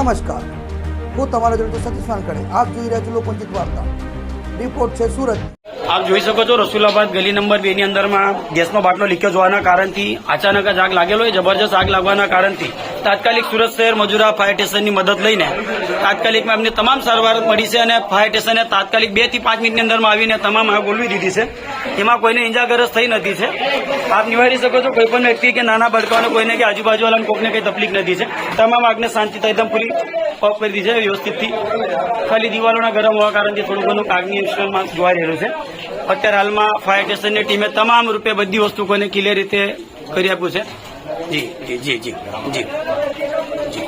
નમસ્કાર, હું તમારા જોડે સતીશ વાનખડે. આપ જોઈ રહ્યા છો લોકપંચિત વાર્તા. રિપોર્ટ છે સુરત. આપ જોઈ શકો છો રસુલાબાદ ગલી નંબર 2 ની અંદરમાં ગેસનો બાટલો લીકેજ હોવાના કારણથી અચાનક જ આગ લાગેલો હોય. જબરજસ્ત આગ લાગવાના કારણથી તાત્કાલિક સુરત શહેર મજુરા ફાયર સ્ટેશનની મદદ લઈને તાત્કાલિકમાં એમને તમામ સારવાર મળી છે અને ફાયર સ્ટેશને તાત્કાલિક 2 થી 5 મિનિટની અંદરમાં આવીને તમામ આગ ઓલવી દીધી છે. એમાં કોઈને ઇજાગ્રસ્ત થઈ નથી છે. આપ નિવારી શકો છો કોઈ પણ વ્યક્તિ કે નાના બાળકોને કોઈને કે આજુબાજુવાળાને કોઈને કઈ તકલીફ નથી છે. તમામ આગને શાંતિથી એકદમ પૂરી ઓફ કરી દીધી છે વ્યવસ્થિતથી. ખાલી દિવાલોના ગરમ હોવા કારણથી થોડું ઘણું આગની ઇન્સ્ટોલમાં જોવા રહેલું છે. અત્યારે હાલમાં ફાયર સ્ટેશનની ટીમે તમામ રૂપે બધી વસ્તુ કોઈને ક્લિયર રીતે કરી આપ્યું છે. જી જી જી જી જી જી